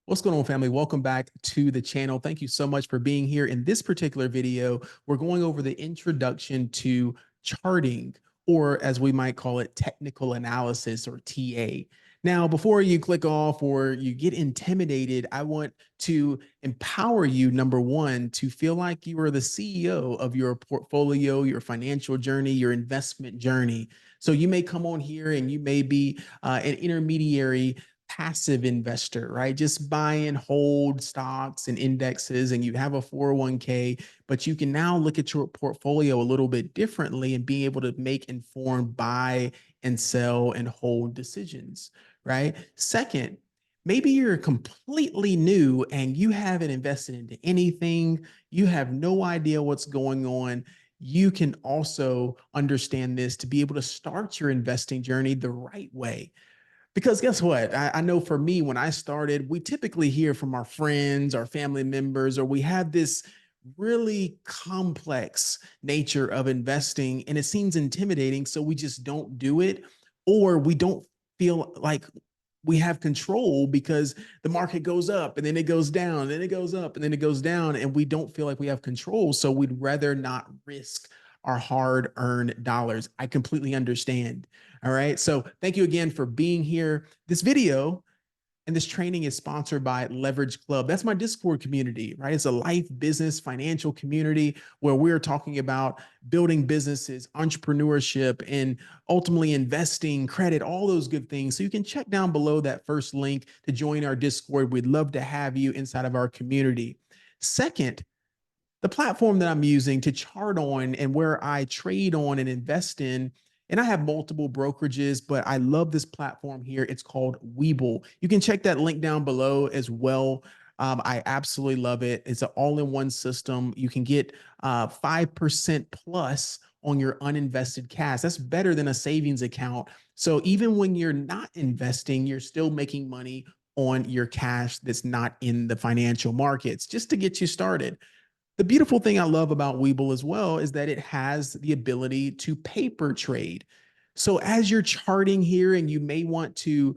What's going on, family? Welcome back to the channel. Thank you so much for being here. In this particular video, we're going over the introduction to charting, or as we might call it, technical analysis, or TA. Now, before you click off or you get intimidated, I want to empower you, number one, to feel like you are the CEO of your portfolio, your financial journey, your investment journey. So you may come on here and you may be an intermediary passive investor, right? Just buy and hold stocks and indexes, and you have a 401k, but you can now look at your portfolio a little bit differently and be able to make informed buy and sell and hold decisions, right? Second, maybe you're completely new and you haven't invested into anything. You have no idea what's going on. You can also understand this to be able to start your investing journey the right way. Because guess what? I know for me, when I started, we typically hear from our friends, our family members, or we have this really complex nature of investing and it seems intimidating. So we just don't do it, or we don't feel like we have control because the market goes up and then it goes down, and then it goes up and then it goes down, and we don't feel like we have control. So we'd rather not risk our hard-earned dollars. I completely understand. All right. So thank you again for being here. This video and this training is sponsored by Leverage Club. That's my Discord community, right? It's a life, business, financial community where we're talking about building businesses, entrepreneurship, and ultimately investing, credit, all those good things. So you can check down below that first link to join our Discord. We'd love to have you inside of our community. Second, the platform that I'm using to chart on and where I trade on and invest in, and I have multiple brokerages, but I love this platform here. It's called WeBull. You can check that link down below as well. I absolutely love it. It's an all-in-one system. You can get 5% plus on your uninvested cash. That's better than a savings account. So even when you're not investing, you're still making money on your cash that's not in the financial markets, just to get you started. The beautiful thing I love about WeBull as well is that it has the ability to paper trade. So as you're charting here and you may want to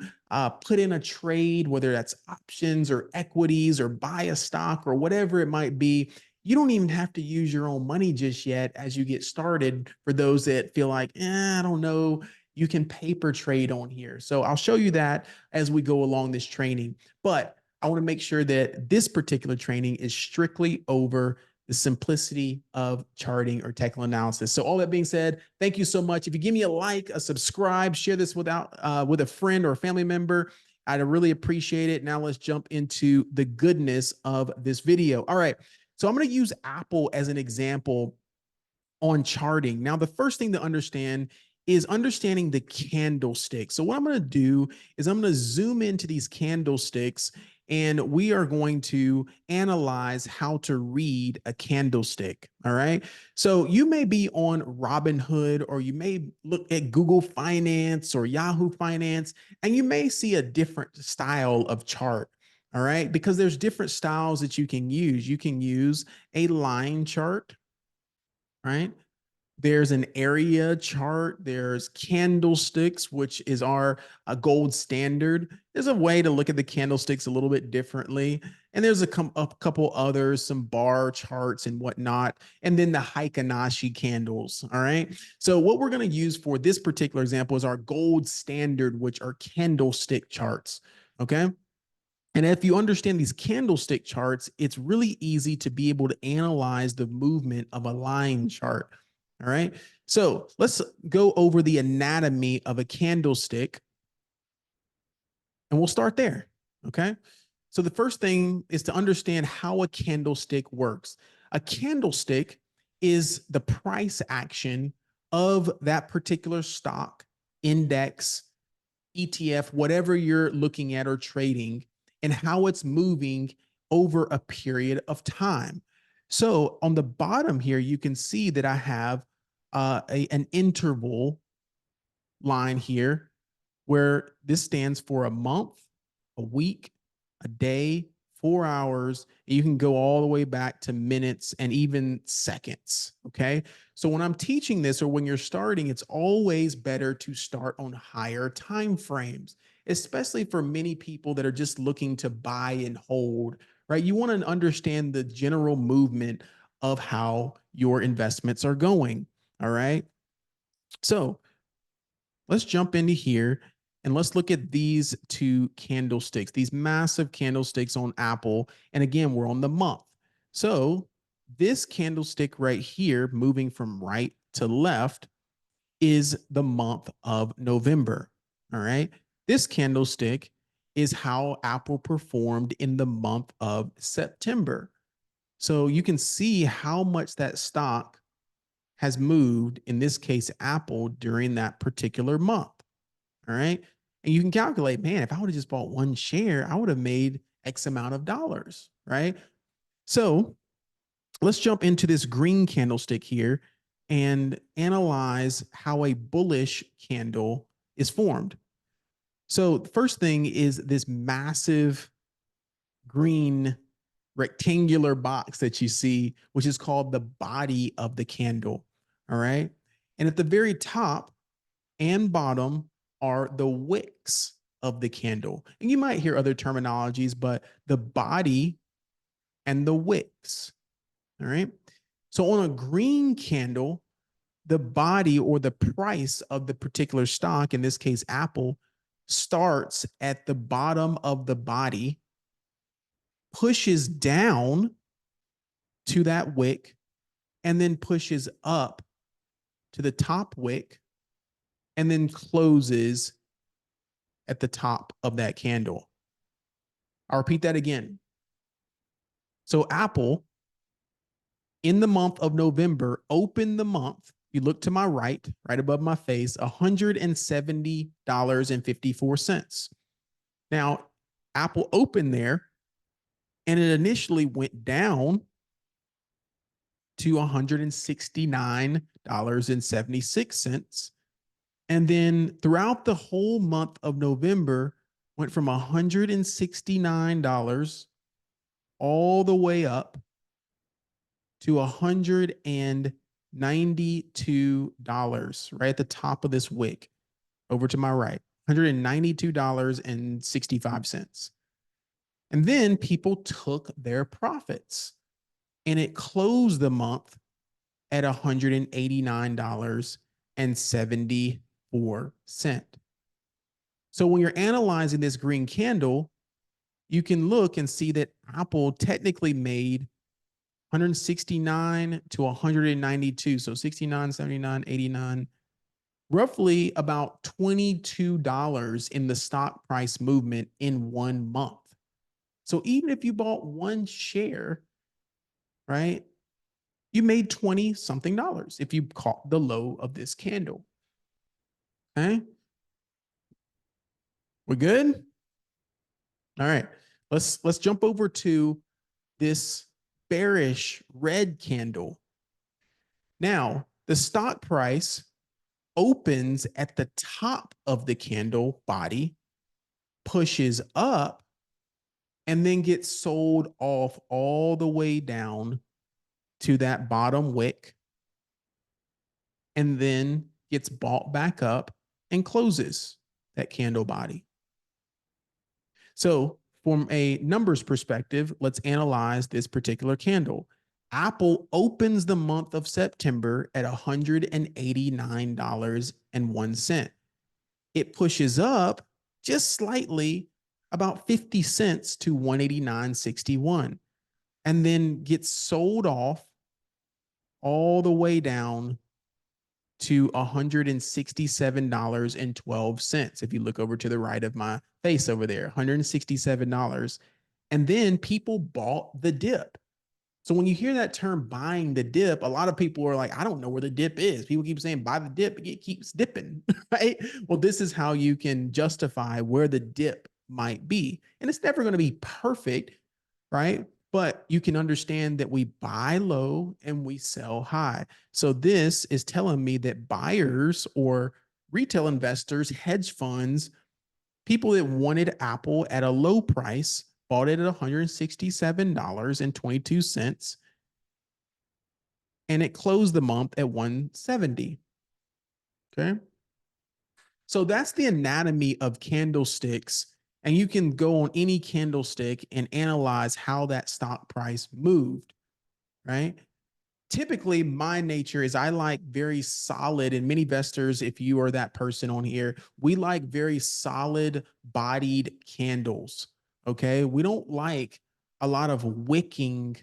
put in a trade, whether that's options or equities or buy a stock or whatever it might be, you don't even have to use your own money just yet as you get started. For those that feel like, I don't know, you can paper trade on here. So I'll show you that as we go along this training. But I want to make sure that this particular training is strictly over the simplicity of charting or technical analysis. So all that being said, thank you so much. If you give me a like, a subscribe, share this with a friend or a family member, I'd really appreciate it. Now let's jump into the goodness of this video. All right. So I'm going to use Apple as an example on charting. Now, the first thing to understand is understanding the candlestick. So what I'm going to do is I'm going to zoom into these candlesticks, and we are going to analyze how to read a candlestick. All right. So you may be on Robinhood, or you may look at Google Finance or Yahoo Finance, and you may see a different style of chart. All right. Because there's different styles that you can use. You can use a line chart, right? There's an area chart. There's candlesticks, which is our gold standard. There's a way to look at the candlesticks a little bit differently. And there's a couple others, some bar charts and whatnot. And then the Heikin-Ashi candles. All right. So what we're going to use for this particular example is our gold standard, which are candlestick charts. Okay. And if you understand these candlestick charts, it's really easy to be able to analyze the movement of a line chart. All right. So let's go over the anatomy of a candlestick, and we'll start there. Okay. So the first thing is to understand how a candlestick works. A candlestick is the price action of that particular stock, index, ETF, whatever you're looking at or trading, and how it's moving over a period of time. So on the bottom here, you can see that I have an interval line here where this stands for a month, a week, a day, 4 hours. You can go all the way back to minutes and even seconds. Okay. So when I'm teaching this or when you're starting, it's always better to start on higher time frames, especially for many people that are just looking to buy and hold, right? You want to understand the general movement of how your investments are going. All right. So let's jump into here and let's look at these two candlesticks, these massive candlesticks on Apple. And again, we're on the month. So this candlestick right here, moving from right to left, is the month of November. All right. This candlestick is how Apple performed in the month of September. So you can see how much that stock has moved, in this case, Apple, during that particular month. All right. And you can calculate, man, if I would have just bought one share, I would have made X amount of dollars. Right. So let's jump into this green candlestick here and analyze how a bullish candle is formed. So the first thing is this massive green rectangular box that you see, which is called the body of the candle. All right. And at the very top and bottom are the wicks of the candle. And you might hear other terminologies, but the body and the wicks. All right. So on a green candle, the body or the price of the particular stock, in this case, Apple, starts at the bottom of the body, pushes down to that wick, and then pushes up to the top wick, and then closes at the top of that candle. I'll repeat that again. So Apple, in the month of November, opened the month, you look to my right, right above my face, $170.54. Now, Apple opened there and it initially went down to $169.76. And then throughout the whole month of November, went from $169 all the way up to $192, right at the top of this wick, over to my right, $192.65. And then people took their profits and it closed the month at $189.74. So when you're analyzing this green candle, you can look and see that Apple technically made 169 to 192. So 69, 79, 89, roughly about $22 in the stock price movement in 1 month. So even if you bought one share, right, you made 20 something dollars if you caught the low of this candle. Okay. We're good. All right. Let's jump over to this bearish red candle. Now, the stock price opens at the top of the candle body, pushes up, and then gets sold off all the way down to that bottom wick, and then gets bought back up and closes that candle body. So from a numbers perspective, let's analyze this particular candle. Apple opens the month of September at $189.01. It pushes up just slightly, about 50 cents to 189.61, and then gets sold off all the way down to $167.12. If you look over to the right of my face over there, $167. And then people bought the dip. So when you hear that term buying the dip, a lot of people are like, I don't know where the dip is. People keep saying buy the dip, it keeps dipping, right? Well, this is how you can justify where the dip might be. And it's never going to be perfect, right? But you can understand that we buy low and we sell high. So this is telling me that buyers or retail investors, hedge funds, people that wanted Apple at a low price bought it at $167.22, and it closed the month at 170. Okay. So that's the anatomy of candlesticks. And you can go on any candlestick and analyze how that stock price moved, right? Typically my nature is I like very solid, and many investors, if you are that person on here, we like very solid bodied candles. Okay. We don't like a lot of wicking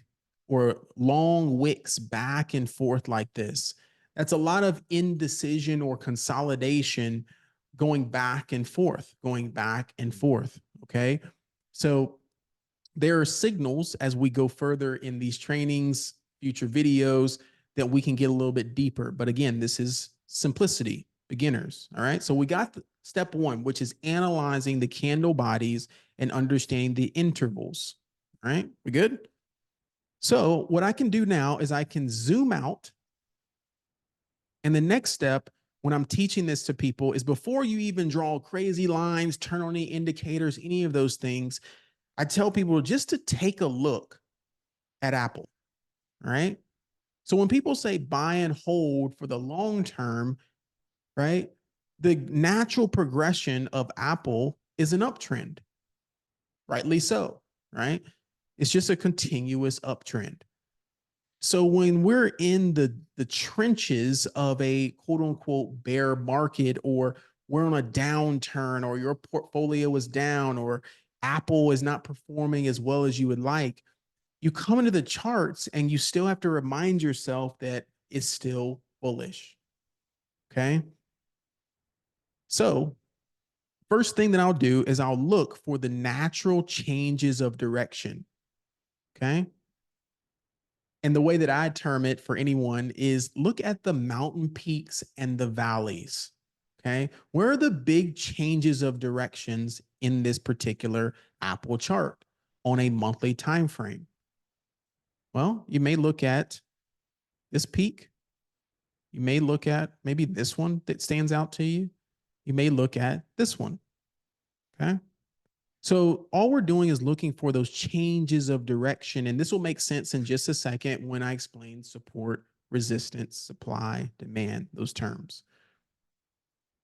or long wicks back and forth like this. That's a lot of indecision or consolidation going back and forth, going back and forth. Okay. So there are signals as we go further in these trainings, future videos, that we can get a little bit deeper. But again, this is simplicity, beginners. All right. So we got step one, which is analyzing the candle bodies and understanding the intervals. All right. We good? So what I can do now is I can zoom out. And the next step when I'm teaching this to people is before you even draw crazy lines, turn on any indicators, any of those things, I tell people just to take a look at Apple. All right. So when people say buy and hold for the long term, right, the natural progression of Apple is an uptrend, rightly so, right? It's just a continuous uptrend. So when we're in the trenches of a quote unquote bear market, or we're on a downturn, or your portfolio is down, or Apple is not performing as well as you would like, you come into the charts and you still have to remind yourself that it's still bullish. Okay. So, first thing that I'll do is I'll look for the natural changes of direction. Okay. And the way that I term it for anyone is look at the mountain peaks and the valleys. Okay. Where are the big changes of directions in this particular Apple chart on a monthly time frame? Well, you may look at this peak. You may look at maybe this one that stands out to you. You may look at this one. Okay. So all we're doing is looking for those changes of direction. And this will make sense in just a second when I explain support, resistance, supply, demand, those terms.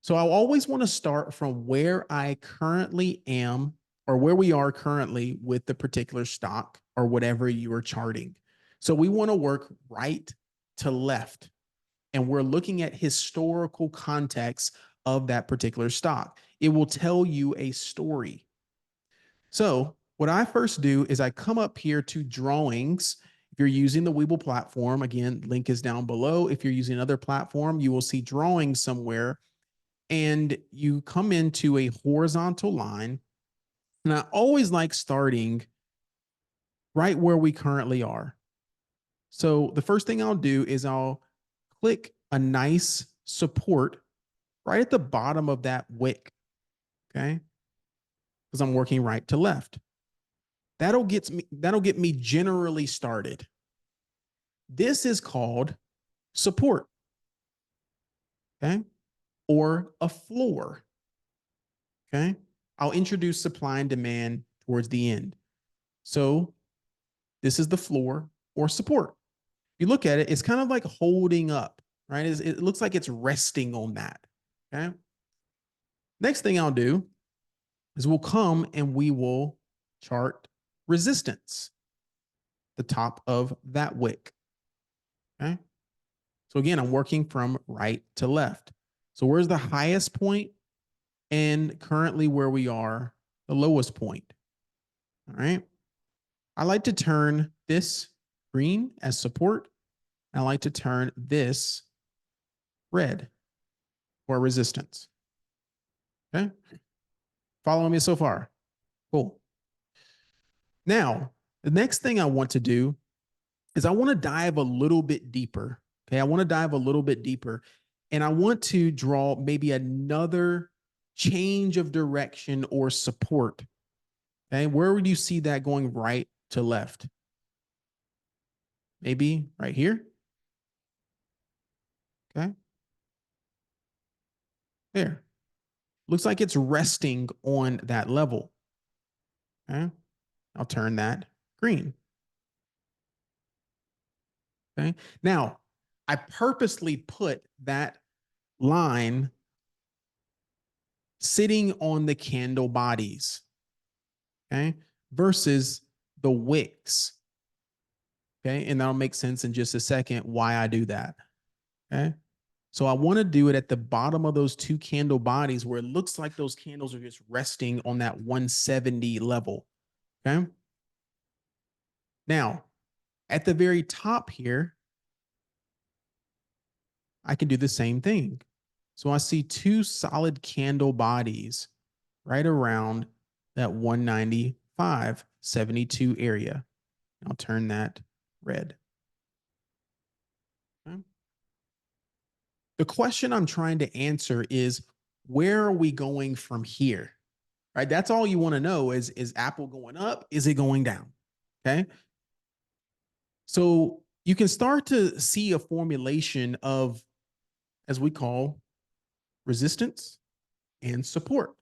So I always want to start from where I currently am, or where we are currently with the particular stock or whatever you are charting. So we want to work right to left, and we're looking at historical context of that particular stock. It will tell you a story. So what I first do is I come up here to drawings. If you're using the WeBull platform, again, link is down below. If you're using another platform, you will see drawings somewhere, and you come into a horizontal line. And I always like starting right where we currently are. So the first thing I'll do is I'll click a nice support right at the bottom of that wick. Okay. Because I'm working right to left. That'll get me generally started. This is called support. Okay. Or a floor. Okay. I'll introduce supply and demand towards the end. So this is the floor or support. If you look at it, it's kind of like holding up, right? It looks like it's resting on that. Okay. Next thing I'll do is we'll come and we will chart resistance, the top of that wick. Okay. So again, I'm working from right to left. So where's the highest point, and currently where we are, the lowest point. All right. I like to turn this green as support. I like to turn this red for resistance. Okay. Following me so far? Cool. Now, the next thing I want to do is I want to dive a little bit deeper. Okay. I want to dive a little bit deeper, and I want to draw maybe another change of direction or support. Okay. Where would you see that going right to left? Maybe right here. Okay. There. Looks like it's resting on that level. Okay. I'll turn that green. Okay. Now, I purposely put that line sitting on the candle bodies, okay, versus the wicks. Okay. And that'll make sense in just a second why I do that. Okay. So I want to do it at the bottom of those two candle bodies where it looks like those candles are just resting on that 170 level. Okay. Now, at the very top here, I can do the same thing. So I see two solid candle bodies right around that 195.72 area. I'll turn that red. Okay. The question I'm trying to answer is, where are we going from here? Right? That's all you want to know is Apple going up? Is it going down? Okay. So you can start to see a formulation of, as we call, resistance and support,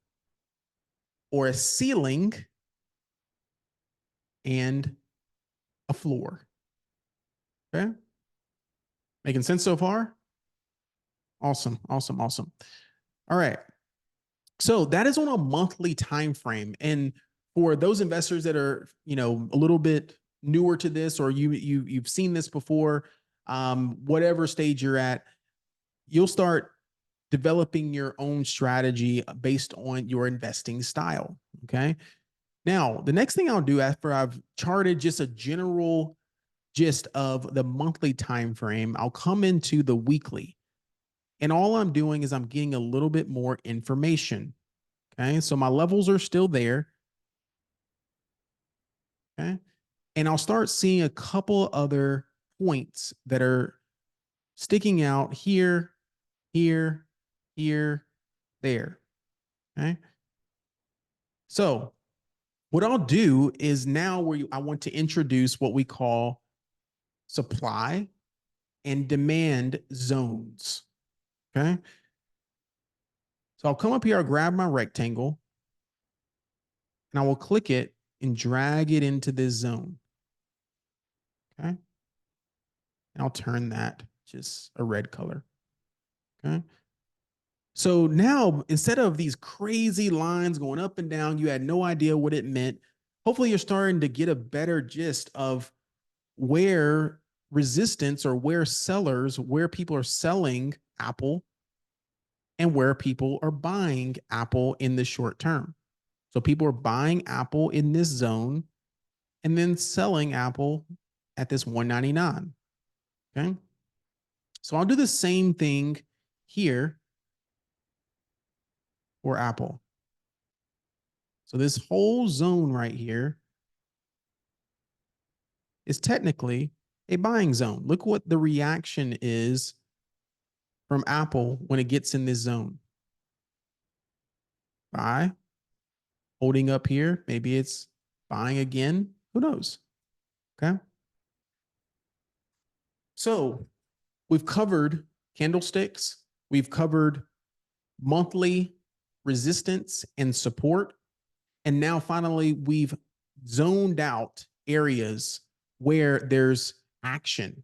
or a ceiling and a floor. Okay. Making sense so far? Awesome. Awesome. Awesome. All right. So that is on a monthly time frame. And for those investors that are, a little bit newer to this, or you've seen this before, whatever stage you're at, you'll start developing your own strategy based on your investing style. Okay. Now, the next thing I'll do after I've charted just a general gist of the monthly time frame, I'll come into the weekly. And all I'm doing is I'm getting a little bit more information. Okay. So my levels are still there. Okay. And I'll start seeing a couple other points that are sticking out here, here, here, there. Okay. So what I'll do is now I want to introduce what we call supply and demand zones. Okay. So I'll come up here, I'll grab my rectangle, and I will click it and drag it into this zone. Okay. And I'll turn that just a red color. Okay. So now, instead of these crazy lines going up and down, you had no idea what it meant. Hopefully you're starting to get a better gist of where resistance, or where people are selling Apple and where people are buying Apple in the short term. So people are buying Apple in this zone and then selling Apple at this 199. Okay. So I'll do the same thing here for Apple. So this whole zone right here is technically a buying zone. Look what the reaction is from Apple when it gets in this zone. Buy, holding up here. Maybe it's buying again. Who knows? Okay. So we've covered candlesticks. We've covered monthly resistance and support. And now finally, we've zoned out areas where there's action.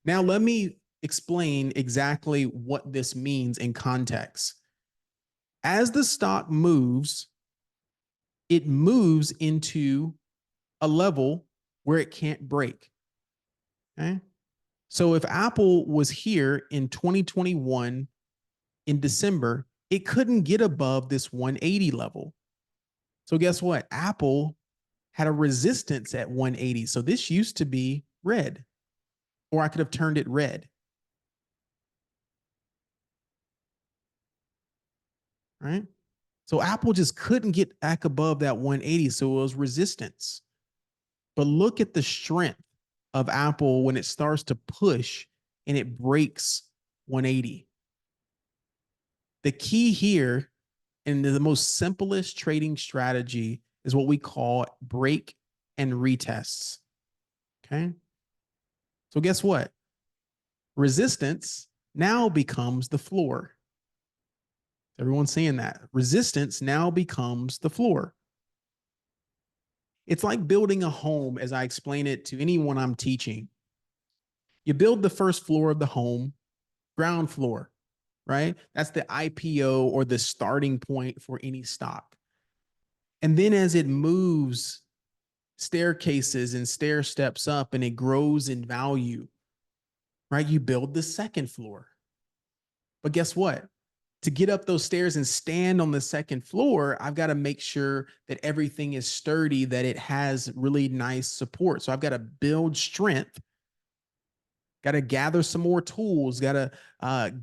Now, let me explain exactly what this means in context. As the stock moves, it moves into a level where it can't break. Okay. So if Apple was here in 2021 in December, it couldn't get above this 180 level. So guess what? Apple had a resistance at 180. So this used to be red, or I could have turned it red. Right. So Apple just couldn't get back above that 180. So it was resistance. But look at the strength of Apple when it starts to push and it breaks 180. The key here, and the most simplest trading strategy, is what we call break and retests. Okay. So guess what? Resistance now becomes the floor. Everyone's saying that. Resistance now becomes the floor. It's like building a home, as I explain it to anyone I'm teaching. You build the first floor of the home, ground floor, right? That's the IPO or the starting point for any stock. And then as it moves staircases and stair steps up and it grows in value, right? You build the second floor. But guess what? To get up those stairs and stand on the second floor, I've got to make sure that everything is sturdy, that it has really nice support. So I've got to build strength, got to gather some more tools, got to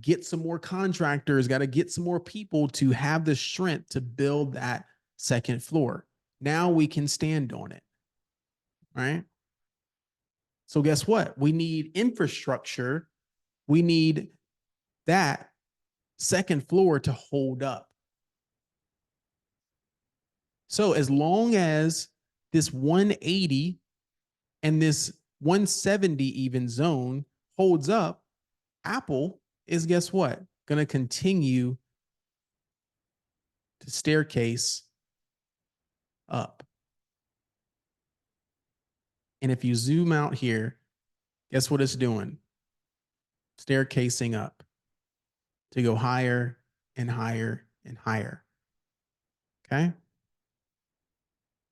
get some more contractors, got to get some more people to have the strength to build that second floor. Now we can stand on it, right? So guess what? We need infrastructure. We need that second floor to hold up. So as long as this 180 and this 170 even zone holds up, Apple is, guess what? Going to continue to staircase up. And if you zoom out here, guess what it's doing? Staircasing up to go higher and higher and higher. Okay.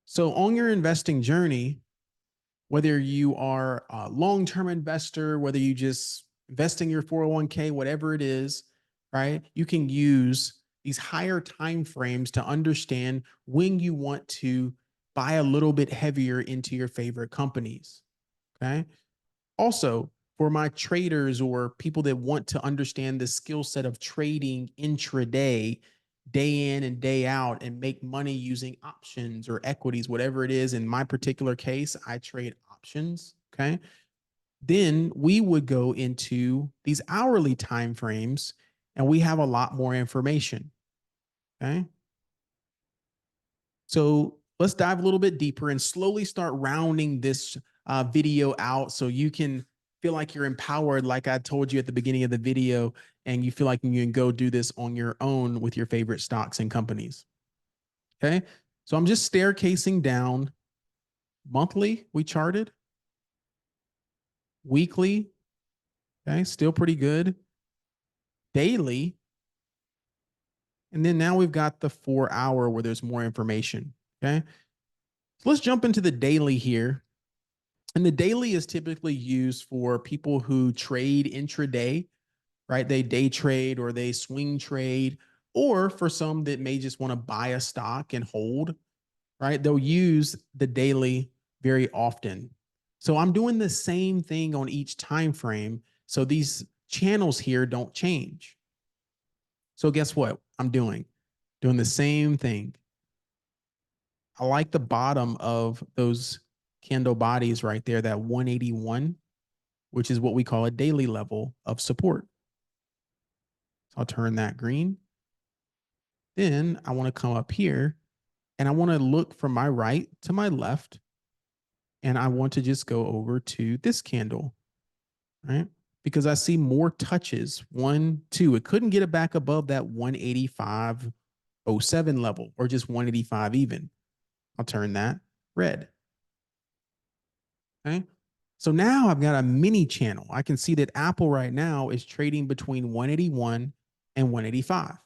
So on your investing journey, whether you are a long-term investor, whether you just invest in your 401k, whatever it is, right? You can use these higher time frames to understand when you want to buy a little bit heavier into your favorite companies. Okay. Also, for my traders or people that want to understand the skill set of trading intraday, day in and day out, and make money using options or equities, whatever it is. In my particular case, I trade options. Okay. Then we would go into these hourly time frames and we have a lot more information. Okay. So let's dive a little bit deeper and slowly start rounding this video out so you can feel like you're empowered, like I told you at the beginning of the video, and you feel like you can go do this on your own with your favorite stocks and companies. Okay. So I'm just staircasing down. Monthly, we charted. Weekly, okay, still pretty good. Daily. And then now we've got the 4 hour where there's more information. Okay. So let's jump into the daily here. And the daily is typically used for people who trade intraday, right? They day trade or they swing trade, or for some that may just want to buy a stock and hold, right? They'll use the daily very often. So I'm doing the same thing on each time frame. So these channels here don't change. So guess what I'm doing? Doing the same thing. I like the bottom of those candle bodies right there, that 181, which is what we call a daily level of support. So I'll turn that green. Then I want to come up here and I want to look from my right to my left. And I want to just go over to this candle, right? Because I see more touches. 1, 2. It couldn't get it back above that 185.07 level or just 185 even. I'll turn that red. Okay. So now I've got a mini channel. I can see that Apple right now is trading between 181 and 185.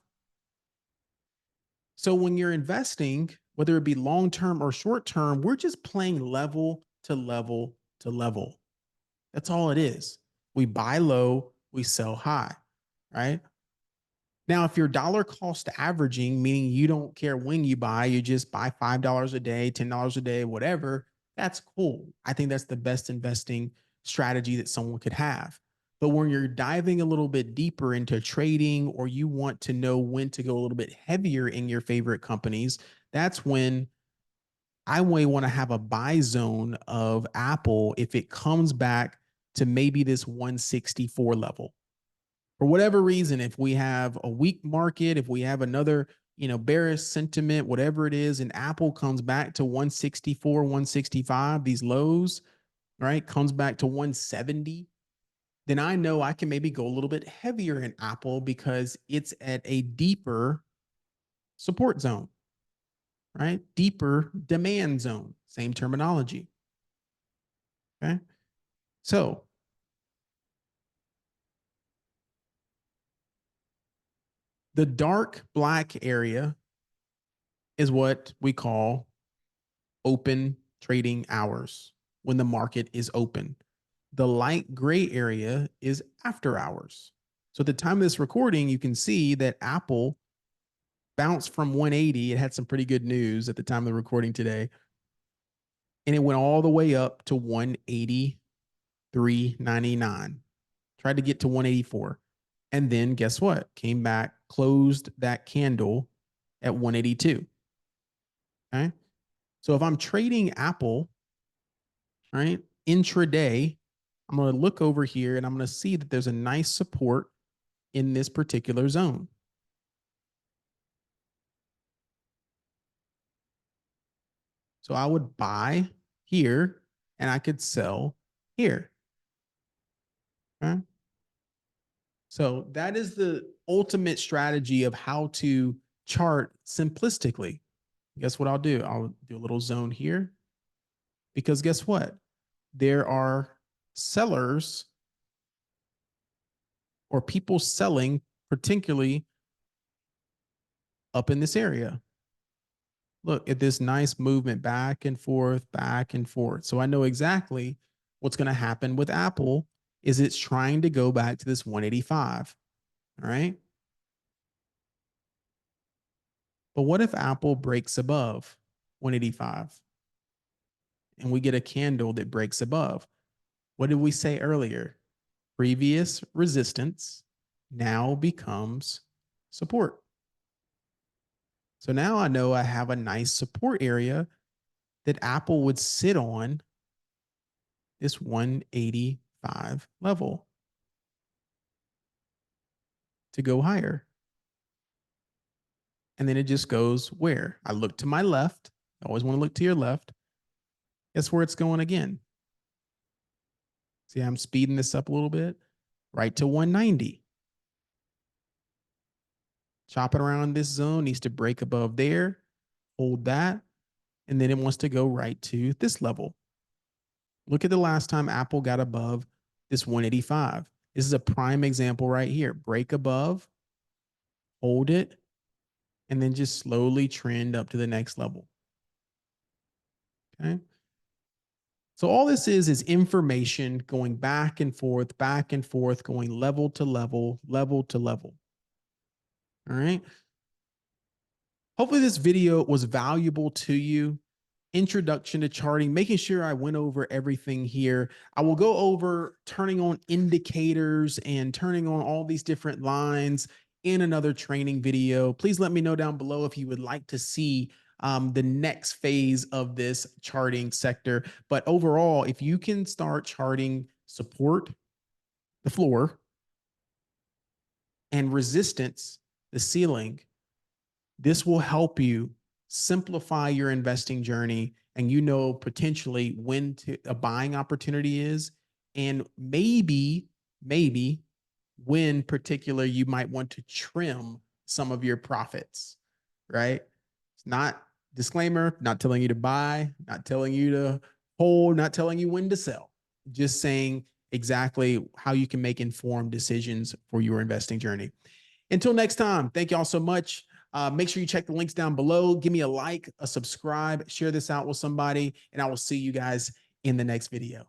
So when you're investing, whether it be long-term or short-term, we're just playing level to level to level. That's all it is. We buy low, we sell high, right? Now, if you're dollar cost averaging, meaning you don't care when you buy, you just buy $5 a day, $10 a day, whatever, that's cool. I think that's the best investing strategy that someone could have. But when you're diving a little bit deeper into trading or you want to know when to go a little bit heavier in your favorite companies, that's when I may want to have a buy zone of Apple if it comes back to maybe this 164 level. For whatever reason, if we have a weak market, if we have another, bearish sentiment, whatever it is, and Apple comes back to 164, 165, these lows, right, comes back to 170, then I know I can maybe go a little bit heavier in Apple because it's at a deeper support zone, right? Deeper demand zone. Same terminology. Okay. So the dark black area is what we call open trading hours, when the market is open. The light gray area is after hours. So at the time of this recording, you can see that Apple bounced from 180. It had some pretty good news at the time of the recording today. And it went all the way up to 183.99. Tried to get to 184. And then guess what? Came back, closed that candle at 182. Okay. So if I'm trading Apple, right, intraday, I'm going to look over here and I'm going to see that there's a nice support in this particular zone. So I would buy here and I could sell here. Okay. So that is the ultimate strategy of how to chart simplistically. Guess what I'll do? I'll do a little zone here, because guess what? There are sellers or people selling, particularly up in this area. Look at this nice movement back and forth, back and forth. So I know exactly what's going to happen with Apple is it's trying to go back to this 185. All right. But what if Apple breaks above 185 and we get a candle that breaks above? What did we say earlier? Previous resistance now becomes support. So now I know I have a nice support area that Apple would sit on this 185 level to go higher. And then it just goes where? I look to my left. I always want to look to your left. Guess where it's going again? See, I'm speeding this up a little bit. Right to 190. Chopping around this zone, needs to break above there. Hold that. And then it wants to go right to this level. Look at the last time Apple got above this 185. This is a prime example right here. Break above, hold it, and then just slowly trend up to the next level. Okay. So all this is information going back and forth, going level to level, level to level. All right. Hopefully this video was valuable to you. Introduction to charting, making sure I went over everything here. I will go over turning on indicators and turning on all these different lines in another training video. Please let me know down below if you would like to see the next phase of this charting sector. But overall, if you can start charting support, the floor, and resistance, the ceiling, this will help you simplify your investing journey, and you know potentially when a buying opportunity is, and maybe when particular you might want to trim some of your profits, right? It's not, disclaimer, not telling you to buy, not telling you to hold, not telling you when to sell, just saying exactly how you can make informed decisions for your investing journey. Until next time, thank you all so much. Make sure you check the links down below. Give me a like, a subscribe, share this out with somebody, and I will see you guys in the next video.